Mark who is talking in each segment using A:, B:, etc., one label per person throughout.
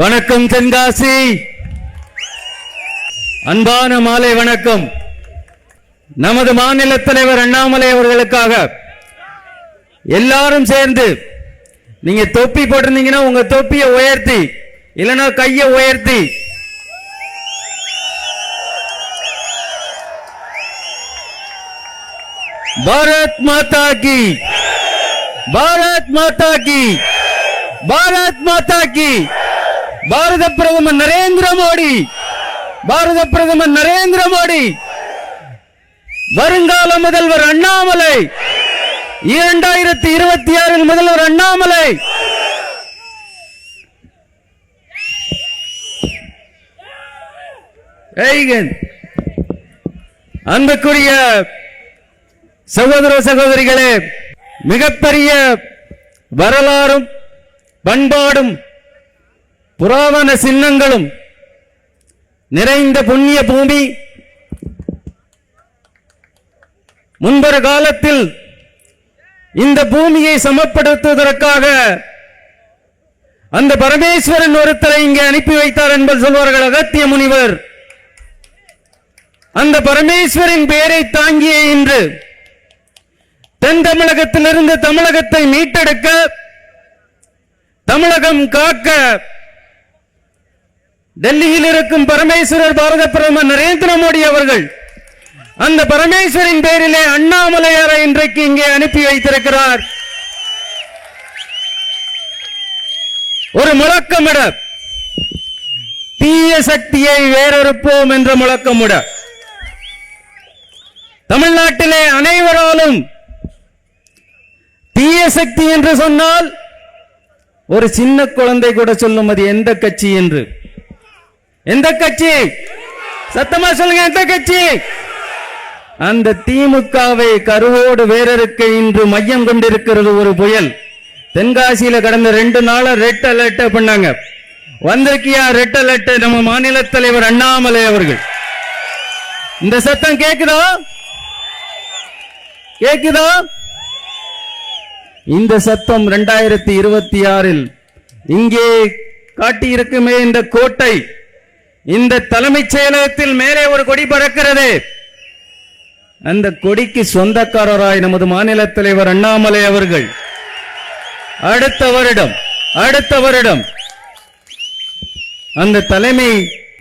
A: வணக்கம் தென்காசி. அன்பான மாலை வணக்கம். நமது மாநில தலைவர் அண்ணாமலை அவர்களுக்காக எல்லாரும் சேர்ந்து, நீங்க தொப்பி போட்டிருந்தீங்கன்னா உங்க தொப்பியை உயர்த்தி, இல்லைன்னா கையை உயர்த்தி பாரத் மாதா கி, பாரத் மாதா கி, பாரத் மாதா கி, பாரத பிரதமர் நரேந்திர மோடி, பாரத பிரதமர் நரேந்திர மோடி, வருங்கால முதல்வர் அண்ணாமலை, 2026 முதல்வர் அண்ணாமலை. அன்புக்குரிய சகோதர சகோதரிகளே, மிகப்பெரிய வரலாறும் பண்பாடும் புராதன சின்னங்களும் நிறைந்த புண்ணிய பூமி. முன்பொரு காலத்தில் இந்த பூமியை சமப்படுத்துவதற்காக அந்த பரமேஸ்வரன் ஒருத்தரை இங்கே அனுப்பி வைத்தார் என்பது சொல்வார்கள் அகத்திய முனிவர். அந்த பரமேஸ்வரின் பெயரை தாங்கிய இன்று தென் தமிழகத்திலிருந்து தமிழகத்தை மீட்டெடுக்க, தமிழகம் காக்க டெல்லியில் இருக்கும் பரமேஸ்வரர் பாரத பிரதமர் நரேந்திர மோடி அவர்கள் அந்த பரமேஸ்வரின் பெயரிலே அண்ணாமலையாரை இன்றைக்கு இங்கே அனுப்பி வைத்திருக்கிறார். ஒரு முழக்கமிட, தீய சக்தியை வேறறுப்போம் என்ற முழக்கமிட, தமிழ்நாட்டிலே அனைவராலும் தீய சக்தி என்று சொன்னால் ஒரு சின்ன குழந்தை கூட சொல்லும் அது எந்த கட்சி என்று. எந்த கட்சி? சத்தமா சொல்லுங்க, எந்த கட்சி? அந்த திமுகவை கருவோடு வேறறுக்க இன்று மையம் கொண்டிருக்கிறது ஒரு புயல். தென்காசியில கடந்த 2 நாளா ரெட் அலர்ட் பண்ணாங்க. வந்திருக்கியா ரெட் அலர்ட்? நம்ம மாநில தலைவர் அண்ணாமலை அவர்கள். இந்த சத்தம் கேக்குதா? கேக்குதா? இந்த சத்தம் 2026 இங்கே காட்டியிருக்குமே இந்த கோட்டை, இந்த தலைமைச் செயலகத்தில் மேலே ஒரு கொடி பறக்கிறது. அந்த கொடிக்கு சொந்தக்காரராய் நமது மாநில தலைவர் அண்ணாமலை அவர்கள் அடுத்த வருடம் அந்த தலைமை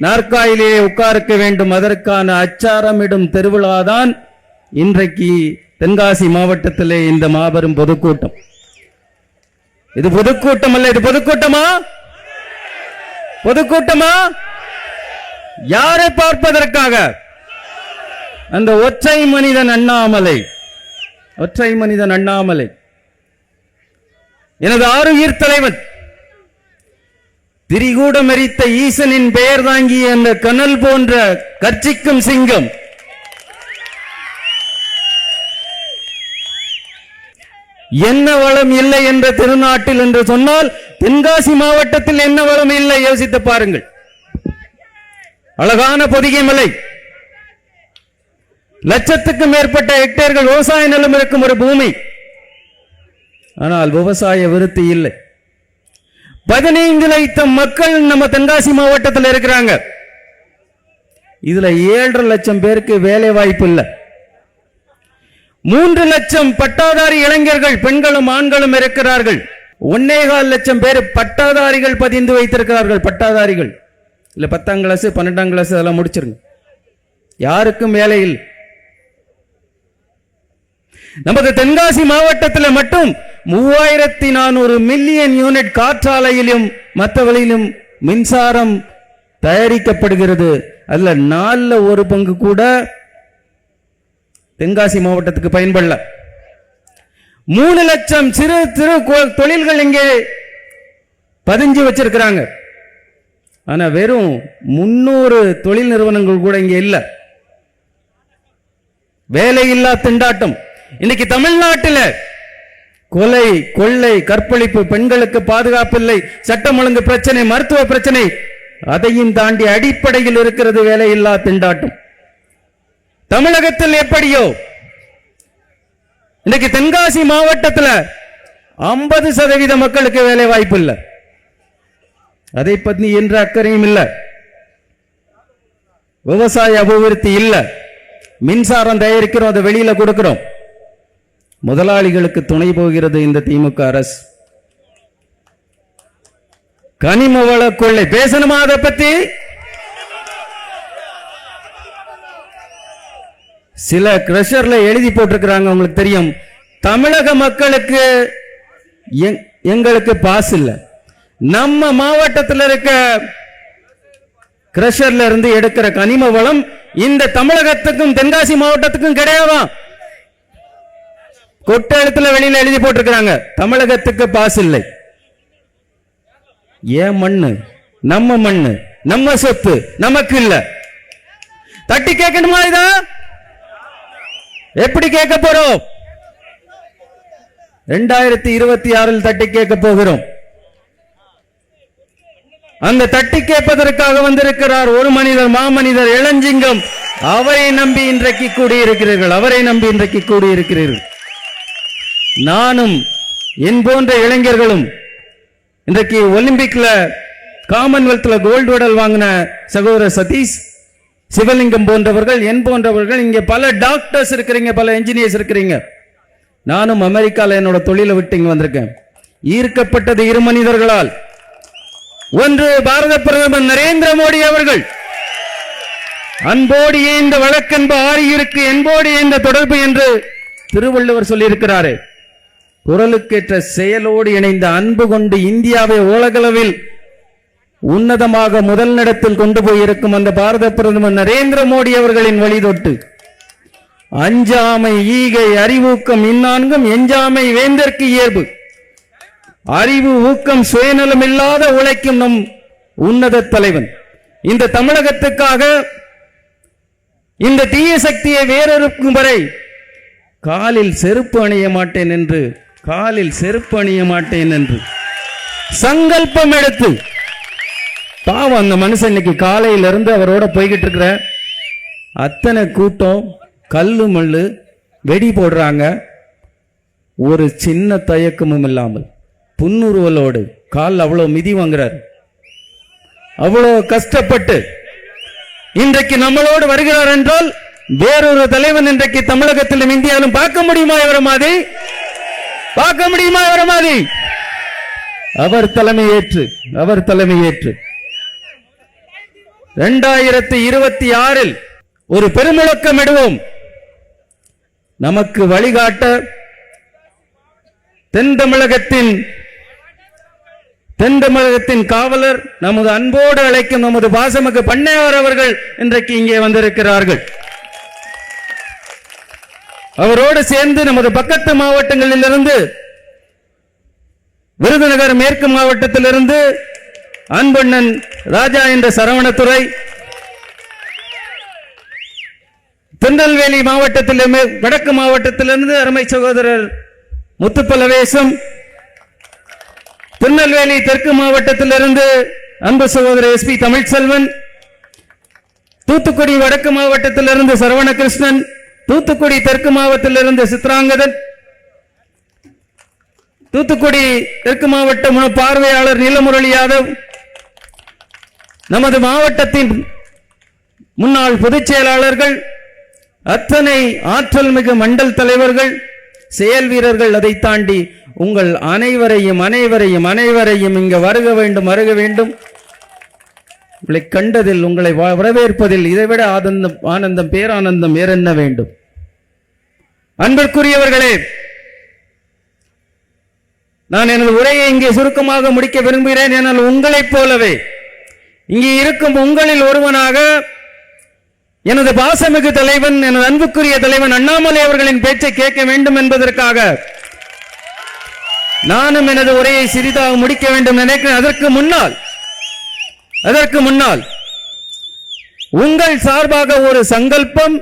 A: நாற்காலிலே உட்கார்க்க வேண்டும். அதற்கான அச்சாரமிடும் திருவிழாதான் இன்றைக்கு தென்காசி மாவட்டத்திலே இந்த மாபெரும் பொதுக்கூட்டம். இது பொதுக்கூட்டம் அல்ல, இது பொதுக்கூட்டமா? பொதுக்கூட்டமா? யாரை பார்ப்பதற்காக? அந்த ஒற்றை மனிதன் அண்ணாமலை, ஒற்றை மனிதன் அண்ணாமலை, எனது ஆருயிர் தலைவன், திரிகூடம் எரித்த ஈசனின் பெயர் தாங்கிய அந்த கனல் போன்ற கர்ச்சிக்கும் சிங்கம், என்ன வளம் இல்லை என்ற திருநாட்டில் என்று சொன்னால் தென்காசி மாவட்டத்தில் என்ன வளம் இல்லை யோசித்து பாருங்கள். அழகான பொதிகை மலை, லட்சத்துக்கும் மேற்பட்ட ஹெக்டேர்கள் விவசாய நிலம் இருக்கும் ஒரு பூமி. ஆனால் விவசாய விருத்தி இல்லை. 15 லட்சம் மக்கள் நம்ம தென்காசி மாவட்டத்தில் இருக்கிறாங்க. இதுல 7.5 லட்சம் பேருக்கு வேலை வாய்ப்பு இல்லை. 3 லட்சம் பட்டாதாரி இளைஞர்கள் பெண்களும் ஆண்களும் இருக்கிறார்கள். 1.25 லட்சம் பேர் பட்டாதாரிகள் பதிந்து வைத்திருக்கிறார்கள். பட்டாதாரிகள் இல்ல 10ஆம் கிளாஸ் 12ஆம் கிளாஸ் அதெல்லாம் முடிச்சிருங்க, யாருக்கும் வேலை இல்லை. நமது தென்காசி மாவட்டத்தில் மட்டும் 3400 மில்லியன் யூனிட் காற்றாலையிலும் மற்ற வழியிலும் மின்சாரம் தயாரிக்கப்படுகிறது. அதுல 4/1 கூட தென்காசி மாவட்டத்துக்கு பயன்படல. 3 லட்சம் சிறு சிறு தொழில்கள் இங்கே பதிஞ்சு வச்சிருக்கிறாங்க. ஆனா வெறும் 300 தொழில் நிறுவனங்கள் கூட இங்கே இல்ல. வேலையில்லா திண்டாட்டம். இன்னைக்கு தமிழ்நாட்டில் கொலை, கொள்ளை, கற்பழிப்பு, பெண்களுக்கு பாதுகாப்பு இல்லை, சட்டம் ஒழுங்கு பிரச்சனை, மருத்துவ பிரச்சனை, அதையும் தாண்டி அடிப்படையில் இருக்கிறது வேலையில்லா திண்டாட்டம். தமிழகத்தில் எப்படியோ இன்னைக்கு தென்காசி மாவட்டத்தில் 50% மக்களுக்கு வேலை வாய்ப்பு இல்லை. அதை பத்தி என்ற அக்கறையும் இல்லை. விவசாய அபிவிருத்தி இல்லை. மின்சாரம் தயாரிக்கிறோம், அதை வெளியில கொடுக்கிறோம். முதலாளிகளுக்கு துணை போகிறது இந்த திமுக அரசு. கனிம வள கொள்ளை பேசணுமா? அதை பத்தி சில கிரஷர்ல எழுதி போட்டிருக்கிறாங்க, உங்களுக்கு தெரியும். தமிழக மக்களுக்கு எங்களுக்கு பாஸ் இல்ல. நம்ம மாவட்டத்தில் இருக்க கிரஷர்ல இருந்து எடுக்கிற கனிம வளம் இந்த தமிழகத்துக்கும் தென்காசி மாவட்டத்துக்கும் கிடையாதான். கொட்டெழுத்துல வெளியில எழுதி போட்டிருக்கிறாங்க, தமிழகத்துக்கு பாஸ் இல்லை. ஏன் மண்ணு நம்ம மண்ணு, நம்ம சொத்து, நமக்கு இல்ல. தட்டி கேட்கணுமா? இதா எப்படி கேட்க போறோம்? 2026 தட்டி கேட்க போகிறோம். அந்த தட்டி கேட்பதற்காக வந்திருக்கிறார் ஒரு மனிதர், மாமனிதர், இளஞ்சிங்கம். அவரை நம்பி இன்றைக்கு கூடியிருக்கிறீர்கள், அவரை நம்பி இன்றைக்கு கூடியிருக்கிறீர்கள். நானும் என் போன்ற இளைஞர்களும் இன்றைக்கு ஒலிம்பிக்ல காமன்வெல்த்ல கோல்டு மெடல் வாங்கின சகோதரர் சதீஷ், சிவலிங்கம் போன்றவர்கள், என் போன்றவர்கள், இங்க பல டாக்டர்ஸ் இருக்கிறீங்க, பல என்ஜினியர்ஸ் இருக்கிறீங்க. நானும் அமெரிக்கால என்னோட தொழிலை விட்டு இங்க வந்திருக்கேன். ஈர்க்கப்பட்டது இரு மனிதர்களால். ஒன்று பாரத பிரதமர் நரேந்திர மோடி அவர்கள். அன்போடு இந்த வழக்கன்பு ஆரியிருக்கு, என்போடு இந்த தொடர்பு என்று திருவள்ளுவர் சொல்லியிருக்கிறாரே. குரலுக்கேற்ற செயலோடு இணைந்த அன்பு கொண்டு இந்தியாவை உலகளவில் உன்னதமாக முதல் இடத்தில் கொண்டு போயிருக்கும் அந்த பாரத பிரதமர் நரேந்திர மோடி அவர்களின் வழிதொட்டு அஞ்சாமை, ஈகை, அறிவூக்கம் இந்நான்கும் எஞ்சாமை வேந்தற்கு இயல்பு. அறிவு, ஊக்கம், சுயநலம் இல்லாத உழைக்கும் நம் உன்னத தலைவன். இந்த தமிழகத்துக்காக இந்த தீய சக்தியை வேறொருக்கும் வரை காலில் செருப்பு அணிய மாட்டேன் என்று, காலில் செருப்பு அணிய மாட்டேன் என்று சங்கல்பம் எடுத்து, பாவம் அந்த மனுஷன் இன்னைக்கு காலையில இருந்து அவரோட போய்கிட்டு இருக்கிற அத்தனை கூட்டம் கல்லு மல்லு வெடி போடுறாங்க. ஒரு சின்ன தயக்கமும் இல்லாமல் புன்னுருவலோடு கால் அவ்வளவு மிதி வாங்குறார். அவ்வளவு கஷ்டப்பட்டு இன்றைக்கு நம்மளோடு வருகிறார் என்றால் வேறொரு தலைவன் இன்றைக்கு தமிழகத்திலும் இந்தியாவிலும் பார்க்க முடியுமா? இவர மாதிரி பார்க்க முடியுமா? இவர மாதிரி அவர் தலைமையேற்று 2026 ஒரு பெருமுழக்கம் இடுவோம். நமக்கு வழிகாட்ட தென் தமிழகத்தின் காவலர், நமது அன்போடு அழைக்கும் நமது பாசமிகு பண்ணையார் அவர்கள் இன்றைக்கு இங்கே வந்திருக்கிறார்கள். அவரோடு சேர்ந்து நமது பக்கத்து மாவட்டங்களில் இருந்து, விருதுநகர் மேற்கு மாவட்டத்திலிருந்து அன்பண்ணன் ராஜா என்ற சரவணத்துறை, திருநெல்வேலி மாவட்டத்தில் வடக்கு மாவட்டத்திலிருந்து அருமை சகோதரர் முத்துப்பலவேசம், திருநெல்வேலி தெற்கு மாவட்டத்திலிருந்து அன்பு சகோதரர் SP தமிழ்செல்வன், தூத்துக்குடி வடக்கு மாவட்டத்திலிருந்து சரவணகிருஷ்ணன், தூத்துக்குடி தெற்கு மாவட்டத்திலிருந்து சித்ராங்கதன், தூத்துக்குடி தெற்கு மாவட்ட பார்வையாளர் நீலமுரளி யாதவ், நமது மாவட்டத்தின் முன்னாள் பொதுச் செயலாளர்கள், அத்தனை ஆற்றல் மிகு மண்டல் தலைவர்கள், செயல் வீரர்கள், அதை தாண்டி உங்கள் அனைவரையும் இங்க வருக வேண்டும். உங்களை கண்டதில், உங்களை வரவேற்பதில் இதைவிட ஆனந்தம் பேரானந்தம் வேறென்ன வேண்டும்? அன்பிற்குரியவர்களே, நான் எனது உரையை இங்கே சுருக்கமாக முடிக்க விரும்புகிறேன். ஆனால் உங்களைப் போலவே இங்கே இருக்கும் உங்களில் ஒருவனாக எனது பாசமிகு தலைவன், எனது அன்புக்குரிய தலைவன் அண்ணாமலை அவர்களின் பேச்சை கேட்க வேண்டும் என்பதற்காக நானும் எனது உரையை சிறிதாக முடிக்க வேண்டும் நினைக்கிறேன். அதற்கு முன்னால் உங்கள் சார்பாக ஒரு சங்கல்பம்,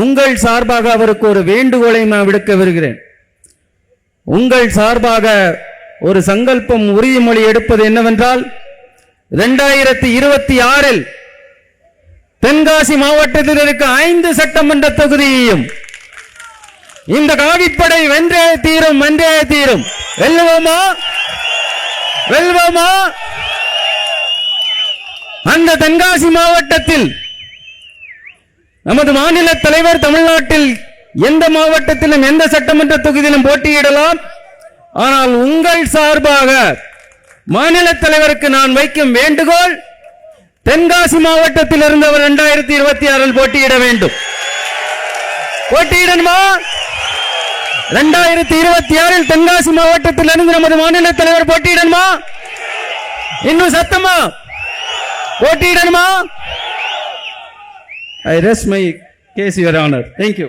A: உங்கள் சார்பாக அவருக்கு ஒரு வேண்டுகோளை நான் விடுக்க விரும்புகிறேன். உங்கள் சார்பாக ஒரு சங்கல்பம், உறுதிமொழி எடுப்பது என்னவென்றால், 2026 தென்காசி மாவட்டத்தில் இருக்க 5 சட்டமன்ற தொகுதியையும் இந்த காவிப்படை வென்றே தீரும். வெல்வோமா? அந்த தென்காசி மாவட்டத்தில் நமது மாநில தலைவர் தமிழ்நாட்டில் எந்த மாவட்டத்திலும் எந்த சட்டமன்ற தொகுதியிலும் போட்டியிடலாம். ஆனால் உங்கள் சார்பாக மாநில தலைவருக்கு நான் வைக்கும் வேண்டுகோள், தென்காசி மாவட்டத்தில் இருந்தவர் 2026 போட்டியிட வேண்டும். போட்டியிடணுமா? 2026 தென்காசி மாவட்டத்தில் இருந்து நமது மாநில தலைவர் போட்டியிடணுமா? இன்னும் சத்தமா போட்டியிடணுமா? I rest my case, Your Honor. Thank you.